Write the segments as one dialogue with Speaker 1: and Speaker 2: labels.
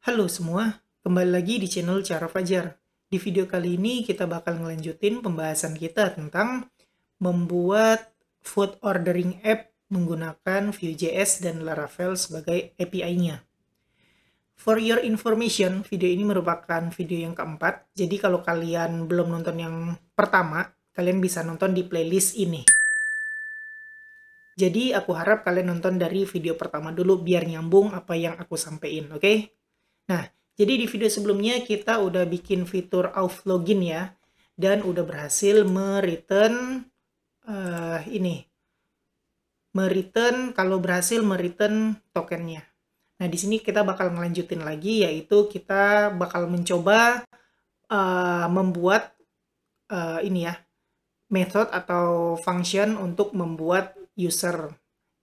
Speaker 1: Halo semua, kembali lagi di channel Cara Fajar. Di video kali ini kita bakal ngelanjutin pembahasan kita tentang membuat food ordering app menggunakan Vue.js dan Laravel sebagai API-nya. For your information, video ini merupakan video yang keempat, jadi kalau kalian belum nonton yang pertama, kalian bisa nonton di playlist ini. Jadi aku harap kalian nonton dari video pertama dulu biar nyambung apa yang aku sampaikan, oke? Nah, jadi di video sebelumnya kita udah bikin fitur auth login ya, dan udah berhasil kalau berhasil mereturn tokennya. Nah, di sini kita bakal ngelanjutin lagi, yaitu kita bakal mencoba membuat method atau function untuk membuat user.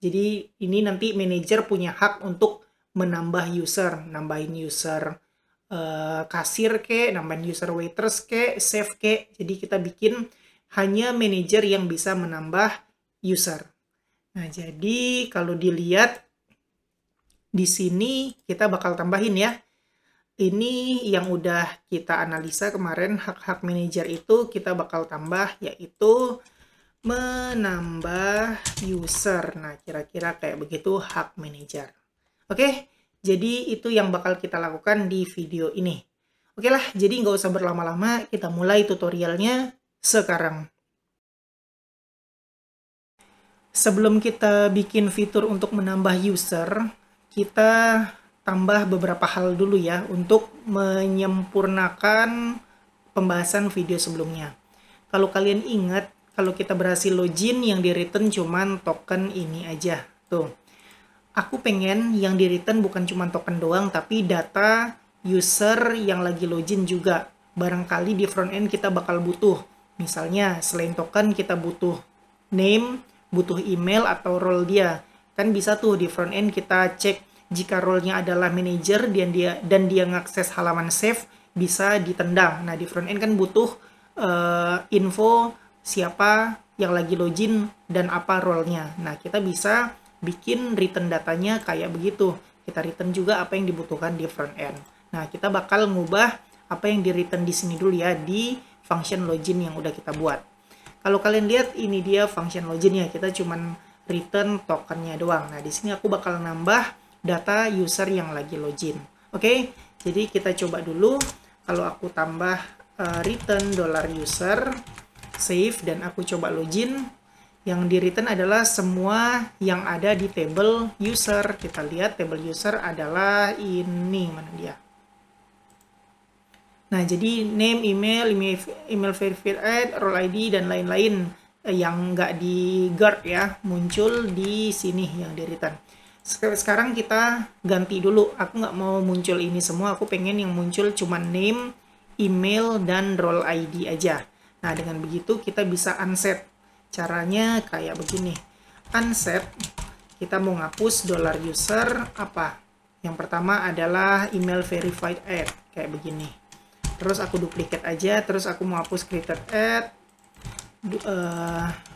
Speaker 1: Jadi ini nanti manajer punya hak untuk menambah user, nambahin user kasir ke, nambahin user waiters ke, save ke. Jadi kita bikin hanya manajer yang bisa menambah user. Nah, jadi kalau dilihat di sini kita bakal tambahin ya. Ini yang udah kita analisa kemarin, hak-hak manajer itu kita bakal tambah, yaitu menambah user. Nah, kira-kira kayak begitu hak manajer. Oke, jadi itu yang bakal kita lakukan di video ini. Oke lah, jadi nggak usah berlama-lama, kita mulai tutorialnya sekarang. Sebelum kita bikin fitur untuk menambah user, kita tambah beberapa hal dulu ya untuk menyempurnakan pembahasan video sebelumnya. Kalau kalian ingat, kalau kita berhasil login, yang di-return cuman token ini aja. Tuh. Aku pengen yang di-return bukan cuma token doang, tapi data user yang lagi login juga. Barangkali di front end kita bakal butuh. Misalnya, selain token kita butuh name, butuh email atau role dia. Kan bisa tuh di front end kita cek jika role-nya adalah manager dan dia ngakses halaman save, bisa ditendang. Nah, di front end kan butuh info siapa yang lagi login dan apa role-nya. Nah, kita bisa bikin return datanya kayak begitu. Kita return juga apa yang dibutuhkan di front end. Nah, kita bakal ngubah apa yang di return di sini dulu ya, di function login yang udah kita buat. Kalau kalian lihat, ini dia function login-nya. Kita cuman return tokennya doang. Nah, di sini aku bakal nambah data user yang lagi login. Oke, jadi kita coba dulu. Kalau aku tambah return $user, save, dan aku coba login, yang di return adalah semua yang ada di table user. Kita lihat table user adalah ini, mana dia? Nah, jadi name, email verified, role ID, dan lain-lain yang nggak di guard ya, muncul di sini yang di return. Sekarang kita ganti dulu. Aku nggak mau muncul ini semua. Aku pengen yang muncul cuma name, email, dan role ID aja. Nah, dengan begitu kita bisa unset. Caranya kayak begini. Unset, kita mau ngapus $user apa? Yang pertama adalah email verified add. Kayak begini. Terus aku duplicate aja. Terus aku mau hapus created add.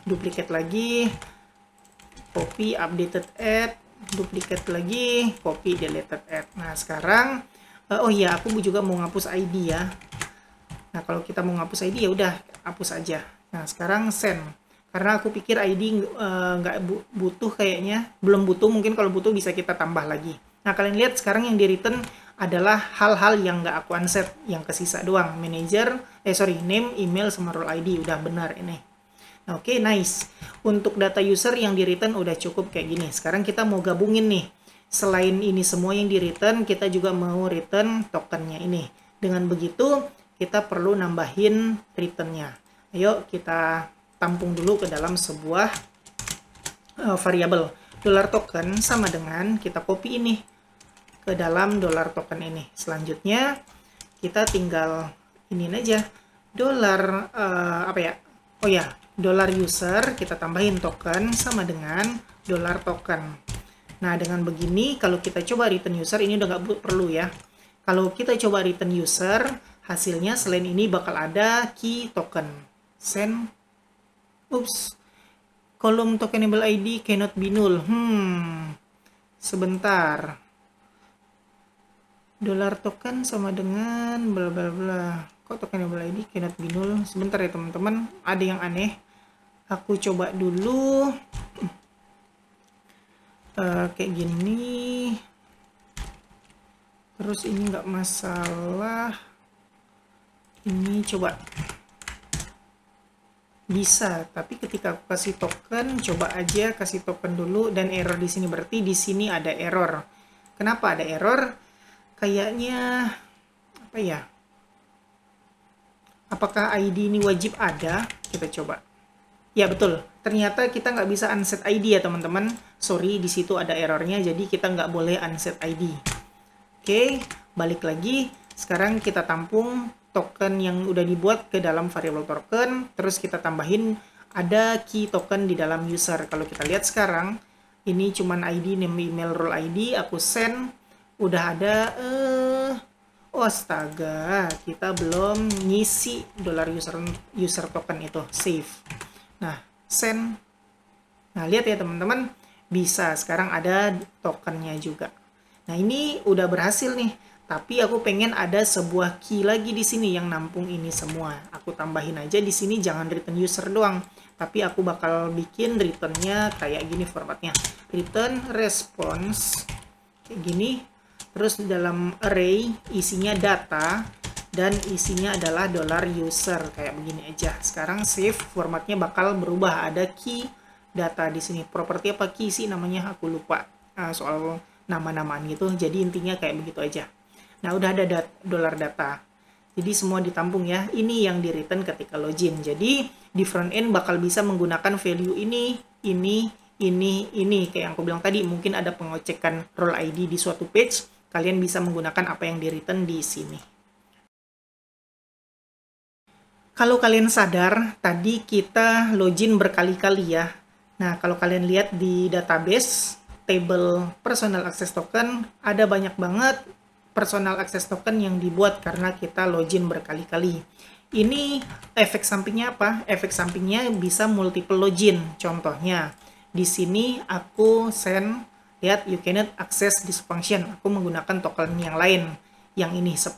Speaker 1: Duplicate lagi. Copy updated add. Duplicate lagi, copy deleted add. Nah, sekarang oh iya, aku juga mau ngapus ID ya. Nah, kalau kita mau ngapus ID ya udah hapus aja. Nah, sekarang send. Karena aku pikir ID nggak butuh kayaknya, belum butuh, mungkin kalau butuh bisa kita tambah lagi. Nah, kalian lihat sekarang yang di return adalah hal-hal yang nggak aku unset, yang kesisa doang. Manager, name, email, sama role ID udah benar ini. Oke, nice. Untuk data user yang di return udah cukup kayak gini. Sekarang kita mau gabungin nih. Selain ini semua yang di return, kita juga mau return tokennya ini. Dengan begitu, kita perlu nambahin returnnya. Ayo kita tampung dulu ke dalam sebuah variabel. $token sama dengan kita copy ini ke dalam $token ini. Selanjutnya, kita tinggal ini aja. $user, kita tambahin token sama dengan $token. Nah, dengan begini, kalau kita coba return user, ini udah nggak perlu ya. Kalau kita coba return user, hasilnya selain ini bakal ada key token. Send. Oops. Kolom tokenable ID cannot be null. Sebentar. Dolar token sama dengan bla bla bla. Kok token double ID cannot be null? Sebentar ya teman-teman, ada yang aneh. Aku coba dulu. Kayak gini. Terus ini nggak masalah. Ini coba. Bisa, tapi ketika aku kasih token, coba aja kasih token dulu dan error di sini. Berarti di sini ada error. Kenapa ada error? Kayaknya apa ya? Apakah ID ini wajib ada? Kita coba. Ya betul, ternyata kita nggak bisa unset ID ya teman-teman. Sorry, di situ ada errornya, jadi kita nggak boleh unset ID. Oke, balik lagi. Sekarang kita tampung token yang udah dibuat ke dalam variable token, terus kita tambahin ada key token di dalam user. Kalau kita lihat sekarang, ini cuman ID, name, email, role ID, aku send, udah ada, oh astaga, kita belum ngisi user token itu, save. Nah, send. Nah, lihat ya teman-teman, bisa sekarang ada tokennya juga. Nah, ini udah berhasil nih. Tapi aku pengen ada sebuah key lagi di sini yang nampung ini semua. Aku tambahin aja di sini, jangan return user doang. Tapi aku bakal bikin returnnya kayak gini formatnya. Return response kayak gini. Terus di dalam array isinya data dan isinya adalah $user kayak begini aja. Sekarang save, formatnya bakal berubah, ada key data di sini. Properti apa key sih namanya, aku lupa. Soal nama-namaan gitu. Jadi intinya kayak begitu aja. Nah, udah ada $data. Jadi semua ditampung ya. Ini yang di return ketika login. Jadi di front end bakal bisa menggunakan value ini. Kayak yang aku bilang tadi, mungkin ada pengecekan role ID di suatu page. Kalian bisa menggunakan apa yang di return di sini. Kalau kalian sadar, tadi kita login berkali-kali ya. Nah, kalau kalian lihat di database, table personal access token, ada banyak banget personal access token yang dibuat karena kita login berkali-kali. Ini efek sampingnya apa? Efek sampingnya bisa multiple login. Contohnya, di sini aku send, lihat, you cannot access this function. Aku menggunakan token yang lain, yang ini 10.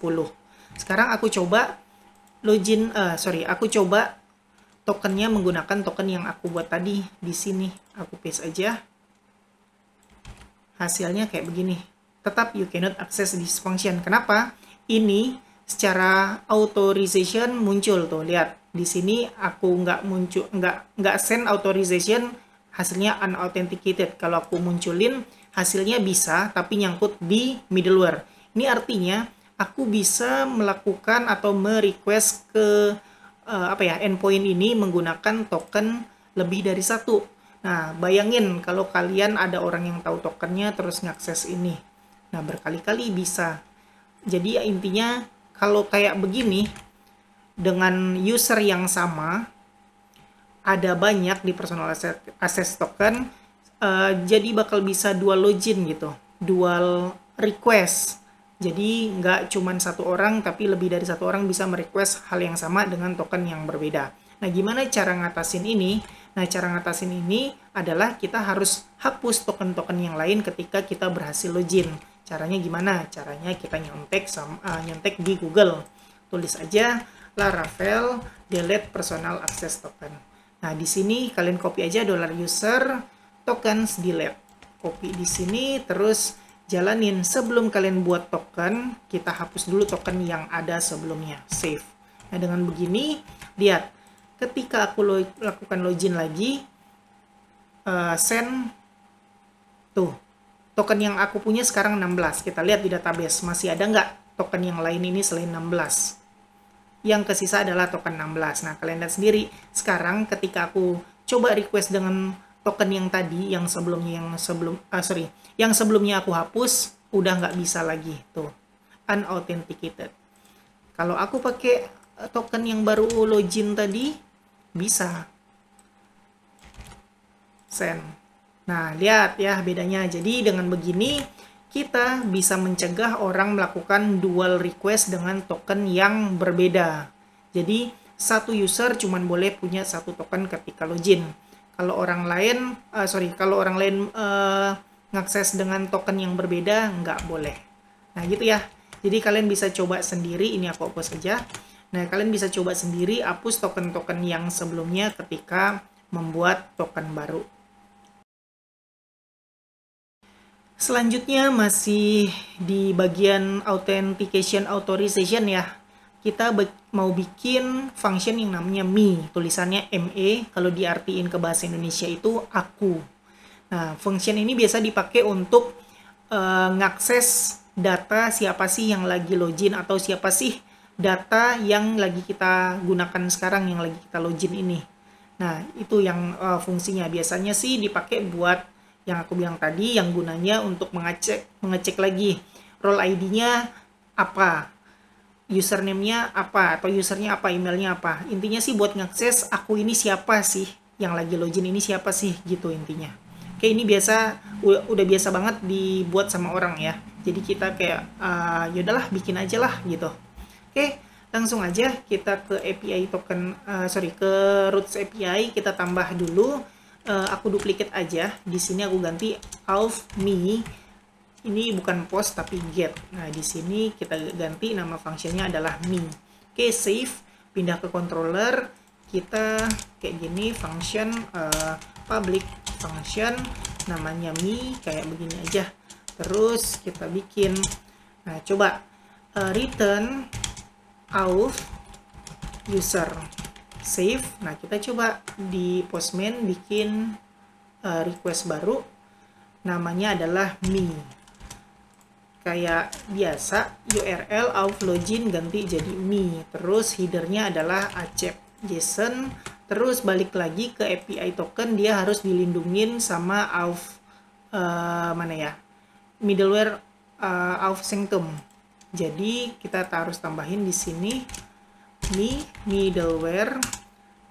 Speaker 1: Sekarang aku coba login, aku coba tokennya menggunakan token yang aku buat tadi. Di sini, aku paste aja. Hasilnya kayak begini. Tetap you cannot access this function. Kenapa? Ini secara authorization muncul tuh. Lihat di sini aku nggak send authorization, hasilnya unauthenticated. Kalau aku munculin hasilnya bisa, tapi nyangkut di middleware. Ini artinya aku bisa melakukan atau merequest ke endpoint ini menggunakan token lebih dari satu. Nah, bayangin kalau kalian ada orang yang tahu tokennya terus ngakses ini. Nah, berkali-kali bisa. Jadi intinya kalau kayak begini, dengan user yang sama, ada banyak di personal access token, jadi bakal bisa dual login gitu, dual request. Jadi nggak cuma satu orang, tapi lebih dari satu orang bisa merequest hal yang sama dengan token yang berbeda. Nah, gimana cara ngatasin ini? Nah, cara ngatasin ini adalah kita harus hapus token-token yang lain ketika kita berhasil login. Caranya gimana? Caranya kita nyontek di Google. Tulis aja Laravel delete personal access token. Nah, di sini kalian copy aja $user tokens delete. Copy di sini, terus jalanin. Sebelum kalian buat token, kita hapus dulu token yang ada sebelumnya. Save. Nah, dengan begini, lihat. Ketika aku lakukan login lagi, send, tuh. Token yang aku punya sekarang 16. Kita lihat di database, masih ada nggak token yang lain ini selain 16? Yang kesisa adalah token 16. Nah, kalian lihat sendiri. Sekarang ketika aku coba request dengan token yang tadi, yang sebelumnya aku hapus, udah nggak bisa lagi. Tuh, unauthenticated. Kalau aku pakai token yang baru login tadi, bisa. Send. Nah, lihat ya bedanya. Jadi dengan begini kita bisa mencegah orang melakukan dual request dengan token yang berbeda. Jadi satu user cuma boleh punya satu token ketika login. Kalau orang lain, ngakses dengan token yang berbeda, nggak boleh. Nah gitu ya. Jadi kalian bisa coba sendiri, ini aku hapus saja. Nah, kalian bisa coba sendiri hapus token-token yang sebelumnya ketika membuat token baru. Selanjutnya masih di bagian Authentication Authorization ya. Kita mau bikin function yang namanya me, tulisannya ME, kalau diartiin ke bahasa Indonesia itu aku. Nah, function ini biasa dipakai untuk ngakses data siapa sih yang lagi login, atau siapa sih data yang lagi kita gunakan sekarang, yang lagi kita login ini. Nah, itu yang fungsinya. Biasanya sih dipakai buat yang aku bilang tadi, yang gunanya untuk mengecek lagi role ID-nya apa, username-nya apa, atau usernya apa, emailnya apa. Intinya sih buat ngakses aku ini siapa sih, yang lagi login ini siapa sih, gitu intinya. Oke, ini biasa, udah biasa banget dibuat sama orang ya. Jadi kita kayak, yaudahlah bikin aja lah gitu. Oke, langsung aja kita ke API token, ke Roots API, kita tambah dulu. Aku duplicate aja. Di sini aku ganti auth me. Ini bukan post tapi get. Nah, di sini kita ganti nama functionnya adalah me. Oke, save, pindah ke controller. Kita kayak gini, function public function namanya me, kayak begini aja. Terus kita bikin, nah coba return auth user, save. Nah, kita coba di Postman bikin request baru, namanya adalah me. Kayak biasa, URL auth login ganti jadi me. Terus headernya adalah accept JSON. Terus balik lagi ke API token, dia harus dilindungin sama auth mana ya, middleware auth sanctum. Jadi kita harus tambahin di sini me middleware.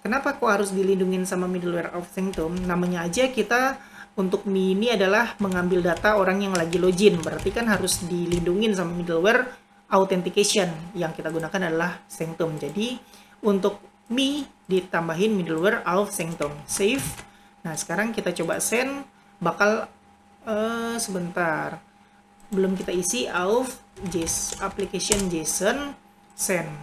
Speaker 1: Kenapa kok harus dilindungin sama middleware auth sanctum? Namanya aja kita untuk me ini adalah mengambil data orang yang lagi login, berarti kan harus dilindungin sama middleware authentication. Yang kita gunakan adalah sanctum. Jadi untuk me ditambahin middleware auth sanctum. Save. Nah, sekarang kita coba send. Bakal sebentar, belum kita isi auth application JSON send.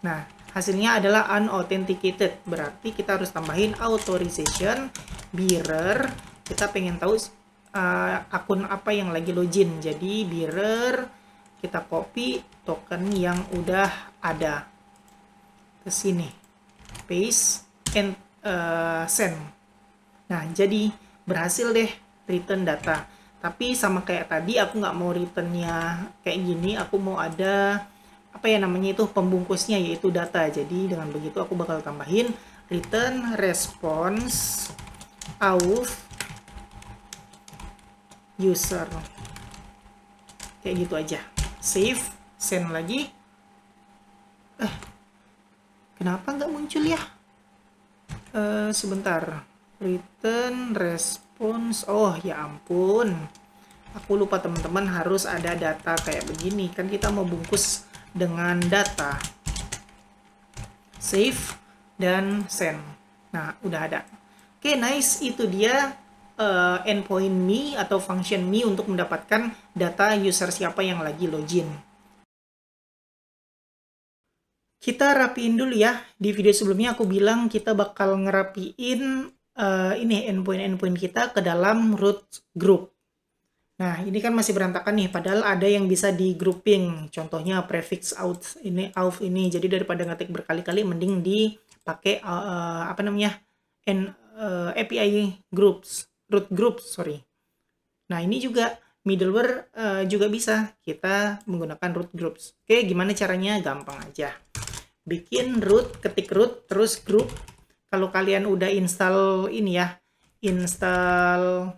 Speaker 1: Nah, hasilnya adalah unauthenticated, berarti kita harus tambahin authorization bearer. Kita pengen tahu akun apa yang lagi login, jadi bearer kita copy token yang udah ada ke sini, paste and send. Nah, jadi berhasil deh return data. Tapi sama kayak tadi, aku nggak mau returnnya kayak gini, aku mau ada apa ya namanya itu, pembungkusnya, yaitu data. Jadi dengan begitu aku bakal tambahin return response auth user, kayak gitu aja. Save, send lagi. Kenapa nggak muncul ya? Sebentar, return response. Oh ya ampun, aku lupa teman-teman, harus ada data kayak begini. Kan kita mau bungkus dengan data. Save dan send. Nah, udah ada. Oke, nice. Itu dia endpoint me atau function me untuk mendapatkan data user siapa yang lagi login. Kita rapiin dulu ya. Di video sebelumnya aku bilang kita bakal ngerapiin ini endpoint kita ke dalam root group. Nah, ini kan masih berantakan nih, padahal ada yang bisa di grouping. Contohnya prefix auth ini. Jadi daripada ngetik berkali-kali, mending dipakai apa namanya, API groups, root groups, sorry. Nah, ini juga middleware juga bisa kita menggunakan root groups. Oke, gimana caranya? Gampang aja. Bikin root, ketik root, terus group. Kalau kalian udah install ini ya, install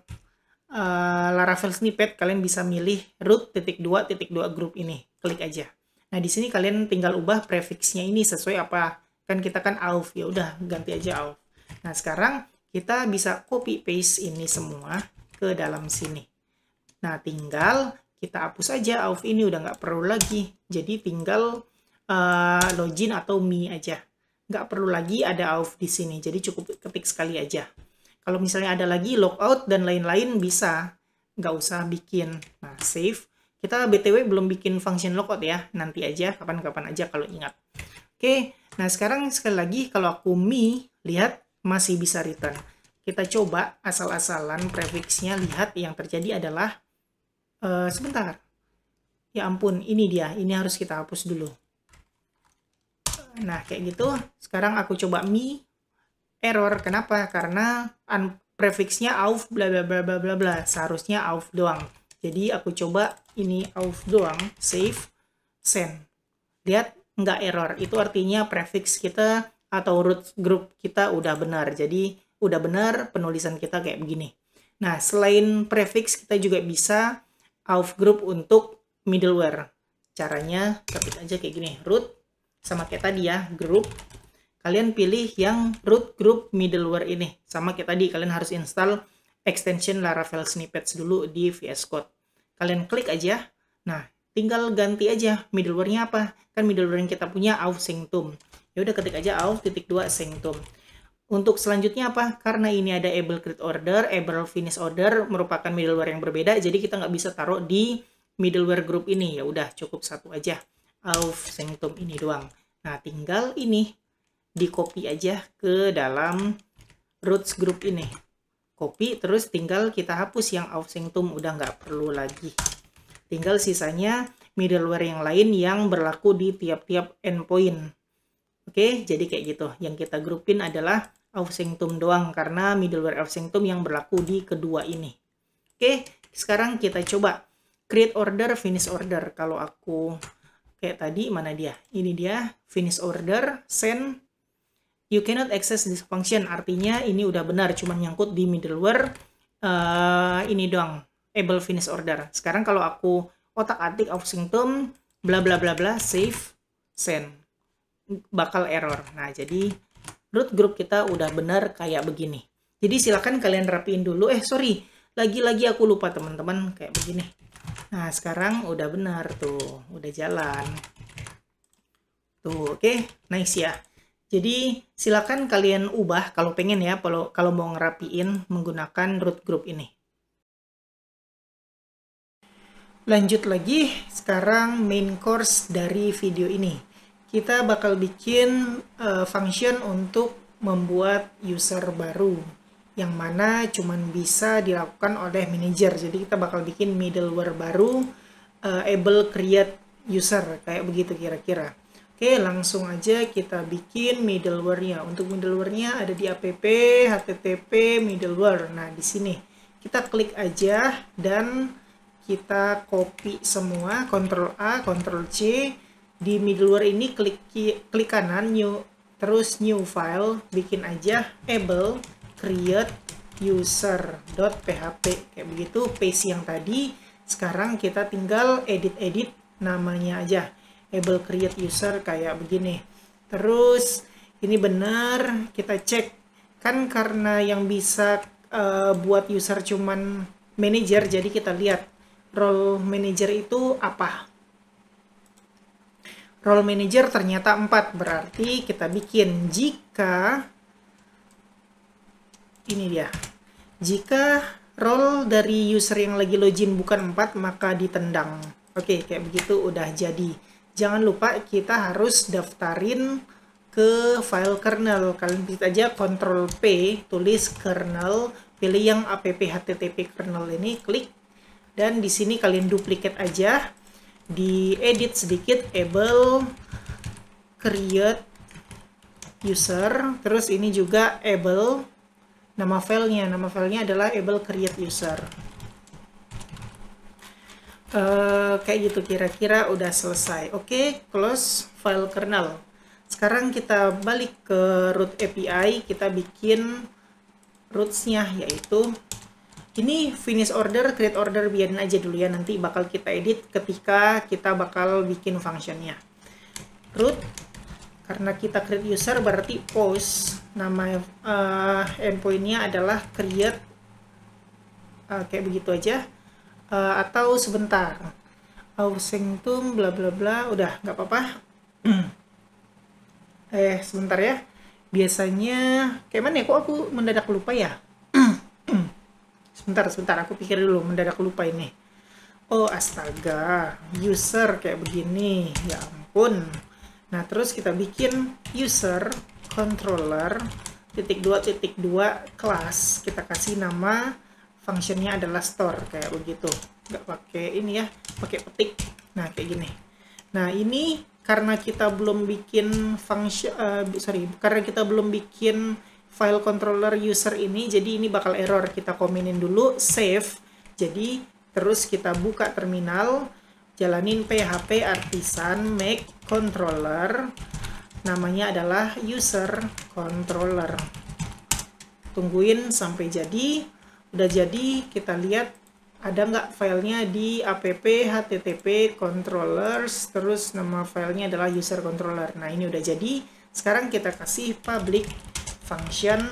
Speaker 1: Laravel snippet, kalian bisa milih root.2.2 group ini. Klik aja. Nah, di sini kalian tinggal ubah prefixnya ini sesuai apa. Kan kita kan auth, ya udah ganti aja auth. Nah, sekarang kita bisa copy paste ini semua ke dalam sini. Nah, tinggal kita hapus aja auth ini, udah nggak perlu lagi. Jadi tinggal login atau me aja. Nggak perlu lagi ada auth di sini. Jadi cukup ketik sekali aja. Kalau misalnya ada lagi logout dan lain-lain bisa. Nggak usah bikin. Nah, save. Kita BTW belum bikin function logout ya, nanti aja, kapan-kapan aja kalau ingat. Oke, nah sekarang sekali lagi kalau aku me, lihat masih bisa return. Kita coba asal-asalan prefixnya, lihat yang terjadi adalah, sebentar. Ya ampun, ini dia, ini harus kita hapus dulu. Nah, kayak gitu. Sekarang aku coba me, error. Kenapa? Karena prefixnya auf bla bla bla bla bla bla. Seharusnya auf doang. Jadi aku coba ini auf doang, save, send. Lihat, nggak error. Itu artinya prefix kita atau root group kita udah benar. Jadi udah benar penulisan kita kayak begini. Nah, selain prefix kita juga bisa auf group untuk middleware. Caranya ketik aja kayak gini, root sama kayak tadi ya, group. Kalian pilih yang root group middleware ini. Sama kayak tadi, kalian harus install extension Laravel snippets dulu di VS Code. Kalian klik aja. Nah, tinggal ganti aja middleware-nya apa. Kan middleware yang kita punya auf sanctum. Ya udah ketik aja auf.2 sanctum. Untuk selanjutnya apa? Karena ini ada able create order, able finish order merupakan middleware yang berbeda, jadi kita nggak bisa taruh di middleware group ini. Ya udah cukup satu aja. Auf sanctum ini doang. Nah, tinggal ini di copy aja ke dalam roots group ini. Copy, terus tinggal kita hapus yang auf sanctum, udah nggak perlu lagi. Tinggal sisanya middleware yang lain yang berlaku di tiap-tiap endpoint. Oke, jadi kayak gitu. Yang kita grupin adalah auf sanctum doang, karena middleware auf sanctum yang berlaku di kedua ini. Oke, sekarang kita coba create order, finish order. Kalau aku kayak tadi, mana dia? Ini dia, finish order, send. You cannot access this function, artinya ini udah benar, cuma nyangkut di middleware ini doang, able finish order. Sekarang kalau aku otak-atik auf sanctum, bla bla bla bla, save, send, bakal error. Nah, jadi root group kita udah benar kayak begini. Jadi silakan kalian rapiin dulu. Sorry, lagi-lagi aku lupa teman-teman, kayak begini. Nah, sekarang udah benar tuh, udah jalan. Tuh, oke, nice ya. Jadi silakan kalian ubah kalau pengen ya, kalau mau ngerapiin menggunakan root group ini. Lanjut lagi, sekarang main course dari video ini. Kita bakal bikin function untuk membuat user baru, yang mana cuman bisa dilakukan oleh manager. Jadi kita bakal bikin middleware baru, able create user, kayak begitu kira-kira. Oke, langsung aja kita bikin middleware-nya. Untuk middleware-nya ada di app http middleware. Nah, di sini kita klik aja dan kita copy semua, Ctrl A, Ctrl C. Di middleware ini klik kanan, new, terus new file, bikin aja able create user.php. Kayak begitu, paste yang tadi. Sekarang kita tinggal edit-edit namanya aja. Able create user kayak begini. Terus ini benar, kita cek. Kan karena yang bisa buat user cuman manager, jadi kita lihat role manager itu apa. Role manager ternyata 4, berarti kita bikin jika ini dia. Jika role dari user yang lagi login bukan 4, maka ditendang. Oke, kayak begitu udah jadi. Jangan lupa kita harus daftarin ke file kernel. Kalian pilih aja Ctrl P, tulis kernel, pilih yang app http kernel ini, klik. Dan di sini kalian duplicate aja, diedit sedikit, able create user, terus ini juga able nama filenya adalah able create user. Kayak gitu kira-kira udah selesai. Oke, close file kernel. Sekarang kita balik ke root API, kita bikin roots-nya, yaitu ini finish order, create order, biarin aja dulu ya, nanti bakal kita edit ketika kita bakal bikin functionnya. Root, karena kita create user berarti post, nama endpoint-nya adalah create, kayak begitu aja. Atau sebentar, auf sanctum bla bla bla, udah nggak apa-apa. Sebentar ya, biasanya kayak mana ya, kok aku mendadak lupa ya. Sebentar, aku pikir dulu, mendadak lupa ini. Oh astaga, user kayak begini, ya ampun. Nah terus kita bikin user controller .2.2 kelas, kita kasih nama functionnya adalah store kayak begitu, nggak pakai ini ya, pakai petik. Nah kayak gini. Nah ini karena kita belum bikin function, karena kita belum bikin file controller user ini, jadi ini bakal error. Kita komenin dulu, save. Jadi terus kita buka terminal, jalanin php artisan make controller, namanya adalah user controller. Tungguin sampai jadi. Udah jadi, kita lihat ada nggak filenya di app http controllers, terus nama filenya adalah user controller. Nah ini udah jadi. Sekarang kita kasih public function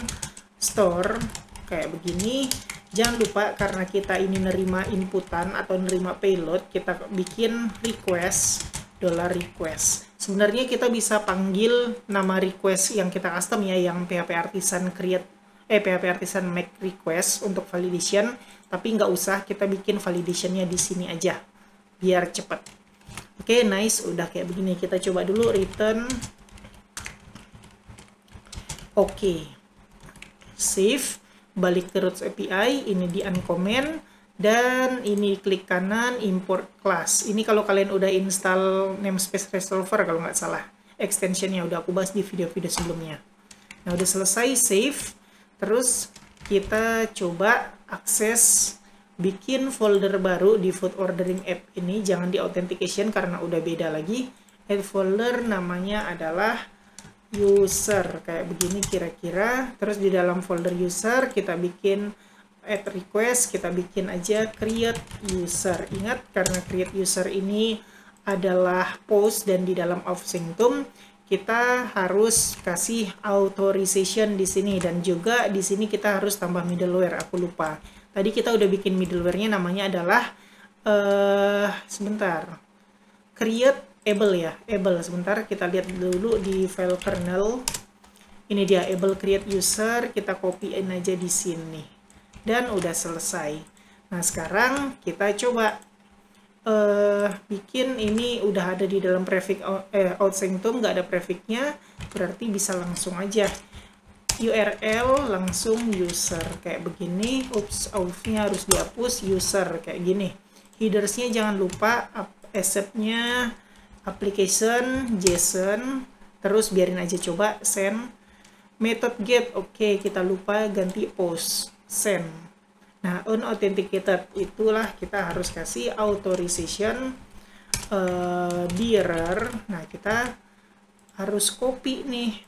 Speaker 1: store kayak begini. Jangan lupa karena kita ini nerima inputan atau nerima payload, kita bikin request $request. Sebenarnya kita bisa panggil nama request yang kita custom ya, yang php artisan create php artisan make request untuk validation, tapi nggak usah, kita bikin validationnya di sini aja biar cepat. Oke, nice, udah kayak begini. Kita coba dulu return. Oke, save, balik ke Roots API, ini di uncomment, dan ini klik kanan import class. Ini kalau kalian udah install namespace resolver kalau nggak salah, extensionnya udah aku bahas di video-video sebelumnya. Nah udah selesai, save. Terus kita coba akses, bikin folder baru di food ordering app ini, jangan di authentication karena udah beda lagi. Add folder, namanya adalah user, kayak begini kira-kira. Terus di dalam folder user kita bikin add request, kita bikin aja create user. Ingat, karena create user ini adalah post dan di dalam auth sanctum, kita harus kasih authorization di sini, dan juga di sini kita harus tambah middleware. Aku lupa. Tadi kita udah bikin middleware-nya, namanya adalah sebentar. Create able ya, able. Sebentar, kita lihat dulu di file kernel. Ini dia able create user, kita copyin aja di sini. Dan udah selesai. Nah, sekarang kita coba bikin ini udah ada di dalam prefix out sanctum, nggak ada prefixnya, berarti bisa langsung aja URL langsung user kayak begini. Ups, auth-nya harus dihapus, user kayak gini. Headersnya jangan lupa, asset-nya application JSON, terus biarin aja, coba send. Method get, oke, kita lupa ganti post, send. Nah, unauthenticated itulah kita harus kasih authorization bearer. Nah, kita harus copy nih.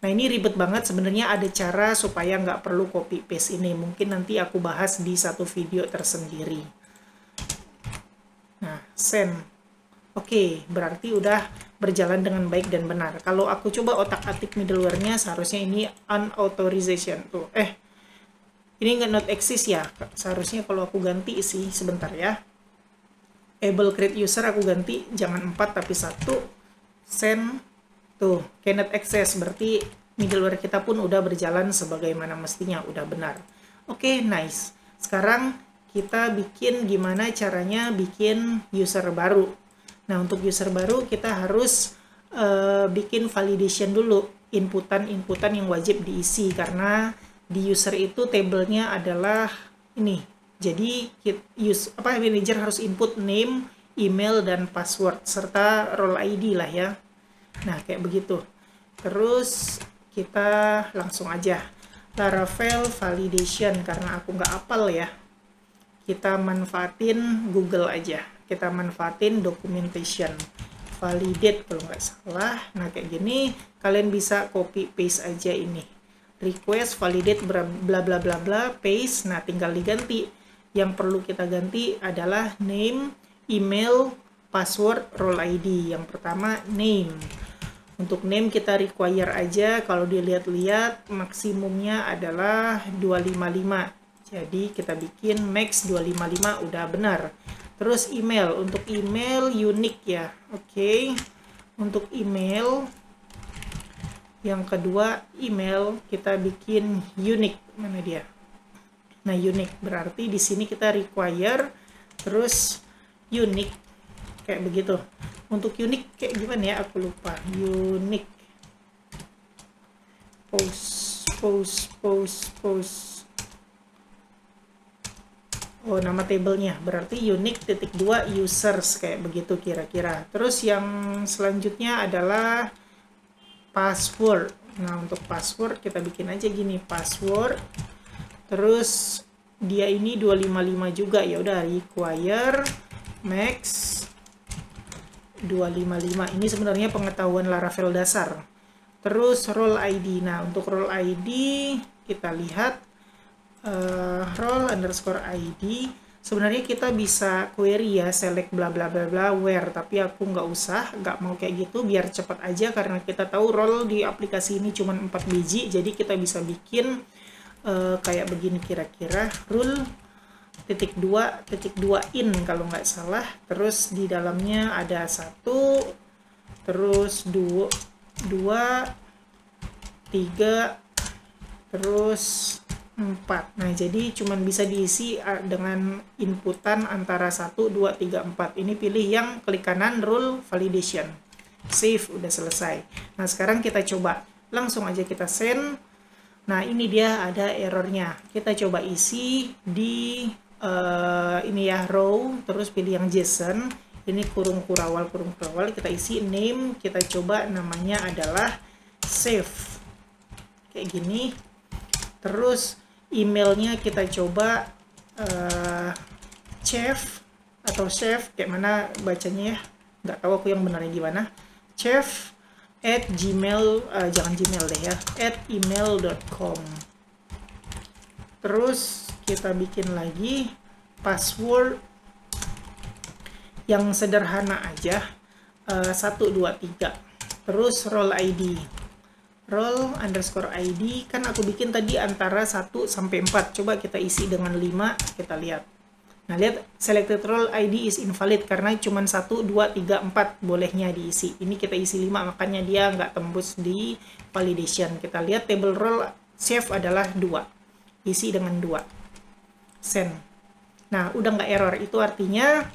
Speaker 1: Nah, ini ribet banget sebenarnya, ada cara supaya nggak perlu copy paste ini. Mungkin nanti aku bahas di satu video tersendiri. Nah, send. Oke, berarti udah berjalan dengan baik dan benar. Kalau aku coba otak-atik middleware-nya, seharusnya ini unauthorization tuh. Ini nggak not exist ya, seharusnya kalau aku ganti sih, sebentar ya. Able create user aku ganti, jangan 4 tapi 1. Send, tuh, cannot access, berarti middleware kita pun udah berjalan sebagaimana mestinya, udah benar. Oke, nice. Sekarang kita bikin gimana caranya bikin user baru. Nah, untuk user baru kita harus bikin validation dulu, inputan-inputan yang wajib diisi, karena di user itu tabelnya adalah ini. Jadi manager harus input name, email, dan password serta role ID lah ya. Nah kayak begitu. Terus kita langsung aja Laravel validation, karena aku nggak hafal ya. Kita manfaatin Google aja. Kita manfaatin documentation validate kalau nggak salah. Nah kayak gini, kalian bisa copy paste aja ini. Request validate bla bla bla bla paste. Nah tinggal diganti. Yang perlu kita ganti adalah name, email, password, role ID. Yang pertama name. Untuk name kita require aja, kalau dilihat-lihat maksimumnya adalah 255. Jadi kita bikin max 255, udah benar. Terus email, untuk email unique ya. Oke. Untuk email yang kedua, email kita bikin unique. Mana dia? Nah, unique berarti di sini kita require, terus unique kayak begitu. Untuk unique kayak gimana ya, aku lupa. Unique post. Oh, nama tabelnya berarti unique titik 2 users kayak begitu kira-kira. Terus yang selanjutnya adalah password. Nah, untuk password kita bikin aja gini, password. Terus dia ini 255 juga, ya udah require max 255. Ini sebenarnya pengetahuan Laravel dasar. Terus role ID. Nah, untuk role ID kita lihat role underscore ID. Sebenarnya kita bisa query ya, select bla bla bla bla where, tapi aku nggak mau kayak gitu, biar cepat aja karena kita tahu role di aplikasi ini cuma 4 biji, jadi kita bisa bikin kayak begini kira-kira, rule titik 2 in kalau nggak salah. Terus di dalamnya ada 1, terus 2, 3, terus 4. Nah, jadi cuman bisa diisi dengan inputan antara 1, 2, 3, 4. Ini pilih yang klik kanan rule validation. Save, udah selesai. Nah, sekarang kita coba. Langsung aja kita send. Nah, ini dia ada errornya. Kita coba isi di ini ya, row, terus pilih yang JSON. Ini kurung kurawal, kita isi name, kita coba namanya adalah save. Kayak gini. Terus emailnya kita coba chef atau chef, kayak mana bacanya ya, nggak tahu aku yang benarnya gimana. Chef at gmail, jangan gmail deh ya, at email.com. Terus kita bikin lagi password yang sederhana aja, 1, 2, 3. Terus role ID, role underscore ID, kan aku bikin tadi antara 1 sampai 4. Coba kita isi dengan 5, kita lihat. Nah, lihat selected role ID is invalid karena cuma 1, 2, 3, 4 bolehnya diisi. Ini kita isi 5, makanya dia nggak tembus di validation. Kita lihat table role save adalah 2. Isi dengan 2. Send. Nah, udah nggak error. Itu artinya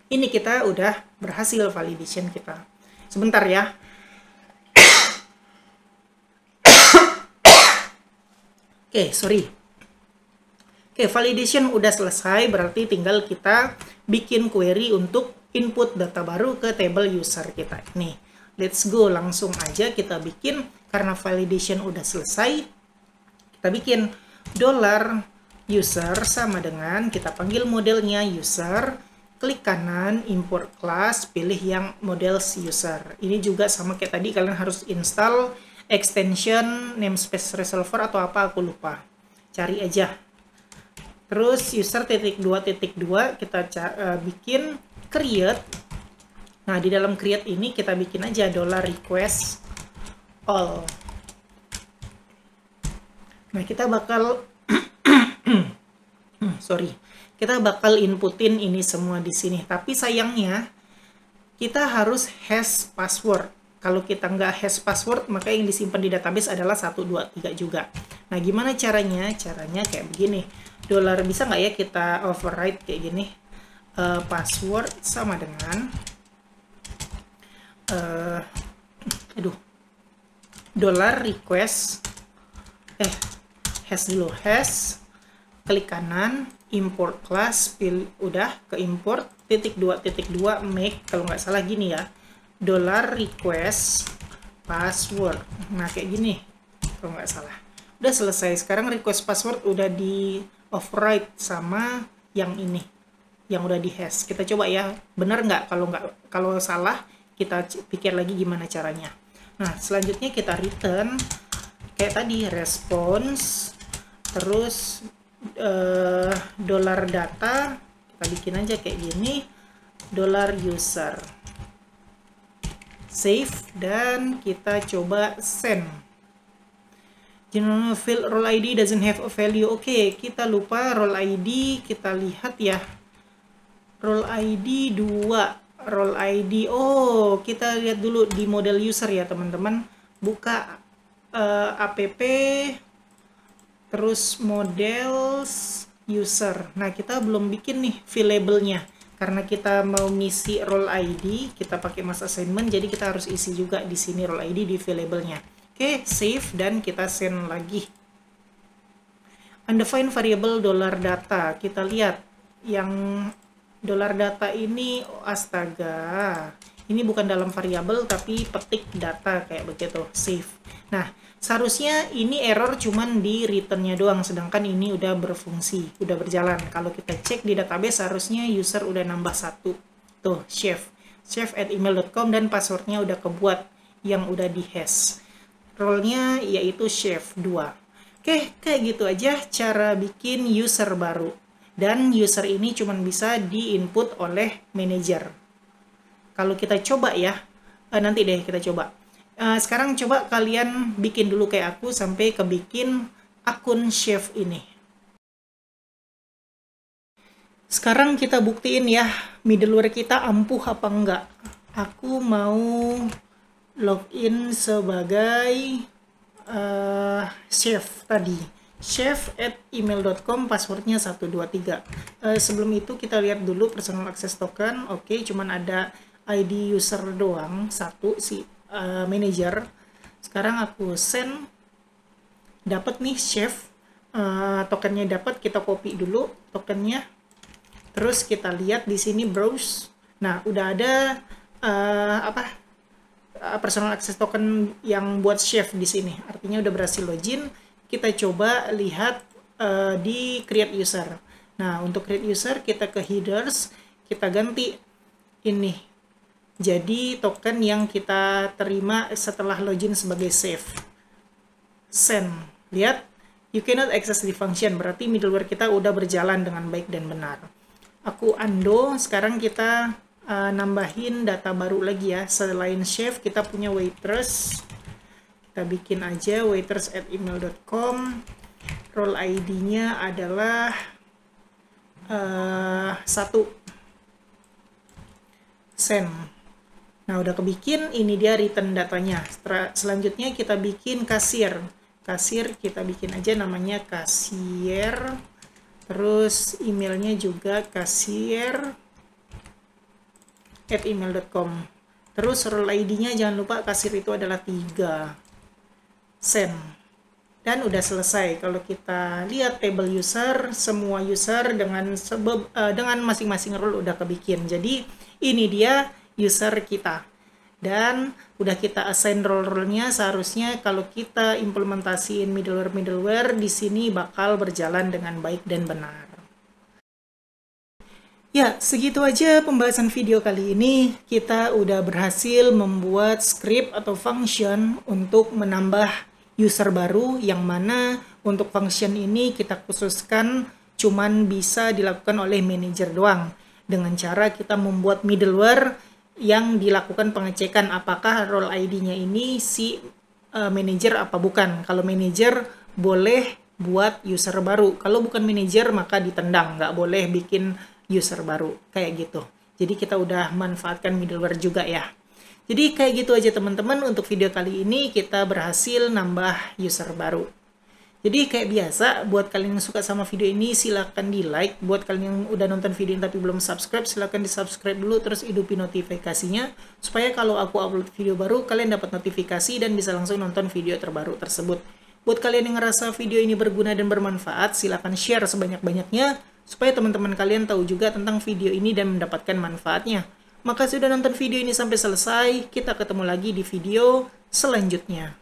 Speaker 1: ini kita udah berhasil validation kita. Sebentar ya. Oke, sorry. Oke, validation udah selesai, berarti tinggal kita bikin query untuk input data baru ke table user kita. Nih, let's go, langsung aja kita bikin. Karena validation udah selesai, kita bikin $user sama dengan, kita panggil modelnya user, klik kanan, import class, pilih yang models user. Ini juga sama kayak tadi, kalian harus install extension namespace resolver atau apa, aku lupa. Cari aja. Terus user titik 2 kita bikin create. Nah, di dalam create ini kita bikin aja $request all. Nah, kita bakal kita bakal inputin ini semua di sini. Tapi sayangnya kita harus hash password. Kalau kita nggak hash password, maka yang disimpan di database adalah 1, 2, 3 juga. Nah, gimana caranya? Caranya kayak begini. Bisa nggak ya kita override kayak gini? Password sama dengan $request hash dulu, hash, klik kanan, import class, udah ke import, titik 2 make, kalau nggak salah gini ya, $request password. Nah, kayak gini kalau nggak salah. Udah selesai. Sekarang request password udah di override sama yang ini, yang udah di hash. Kita coba ya, benar nggak? Kalau salah kita pikir lagi gimana caranya. Nah, selanjutnya kita return kayak tadi, response, terus $data, kita bikin aja kayak gini, $user, save, dan kita coba send. General field role ID doesn't have a value. Oke, kita lupa role ID, kita lihat ya. Role ID 2, role ID, oh kita lihat dulu di model user ya teman-teman. Buka app, terus models user. Nah, kita belum bikin nih field labelnya Karena kita mau ngisi role ID, kita pakai mass assignment, jadi kita harus isi juga di sini role ID di variable-nya. Oke, save dan kita send lagi. Undefined variable $data. Kita lihat yang $data ini, oh, astaga. Ini bukan dalam variabel tapi petik data kayak begitu, save. Nah, seharusnya ini error cuman di return-nya doang, sedangkan ini udah berfungsi, udah berjalan. Kalau kita cek di database, harusnya user udah nambah 1. Tuh, chef@email.com, dan passwordnya udah kebuat yang udah di-hash. Role-nya yaitu chef2. Oke, kayak gitu aja cara bikin user baru. Dan user ini cuman bisa di-input oleh manager. Kalau kita coba ya, nanti deh kita coba. Sekarang coba kalian bikin dulu kayak aku sampai kebikin akun chef ini. Sekarang kita buktiin ya, middleware kita ampuh apa enggak. Aku mau login sebagai chef tadi. chef@email.com, passwordnya 123. Sebelum itu kita lihat dulu personal access token. Oke, cuman ada ID user doang, satu si manager. Sekarang aku send, dapat nih chef, tokennya dapat, kita copy dulu tokennya. Terus kita lihat di sini browse. Nah, udah ada personal access token yang buat chef di sini. Artinya udah berhasil login. Kita coba lihat di create user. Nah, untuk create user kita ke headers, kita ganti ini. Jadi token yang kita terima setelah login sebagai chef. Send. Lihat, you cannot access the function. Berarti middleware kita udah berjalan dengan baik dan benar. Aku undo. Sekarang kita nambahin data baru lagi ya. Selain chef, kita punya waitress. Kita bikin aja waitress@email.com. Role ID-nya adalah 1. Send. Nah, udah kebikin, ini dia return datanya. Selanjutnya kita bikin kasir. Kasir kita bikin aja namanya kasir. Terus emailnya juga kasir@email.com. Terus role ID-nya jangan lupa kasir itu adalah 3. Send. Dan udah selesai. Kalau kita lihat table user, semua user dengan masing-masing role udah kebikin. Jadi ini dia user kita. Dan udah kita assign role-nya, seharusnya kalau kita implementasiin middleware di sini bakal berjalan dengan baik dan benar. Ya, segitu aja pembahasan video kali ini. Kita udah berhasil membuat script atau function untuk menambah user baru, yang mana untuk function ini kita khususkan cuman bisa dilakukan oleh manager doang. Dengan cara kita membuat middleware yang dilakukan pengecekan apakah role ID-nya ini si manager apa bukan. Kalau manager boleh buat user baru. Kalau bukan manager maka ditendang, nggak boleh bikin user baru. Kayak gitu. Jadi kita udah manfaatkan middleware juga ya. Jadi kayak gitu aja teman-teman, untuk video kali ini kita berhasil nambah user baru. Jadi kayak biasa, buat kalian yang suka sama video ini silahkan di like. Buat kalian yang udah nonton video ini tapi belum subscribe, silahkan di subscribe dulu, terus hidupin notifikasinya. Supaya kalau aku upload video baru, kalian dapat notifikasi dan bisa langsung nonton video terbaru tersebut. Buat kalian yang ngerasa video ini berguna dan bermanfaat, silahkan share sebanyak-banyaknya. Supaya teman-teman kalian tahu juga tentang video ini dan mendapatkan manfaatnya. Makasih sudah nonton video ini sampai selesai, kita ketemu lagi di video selanjutnya.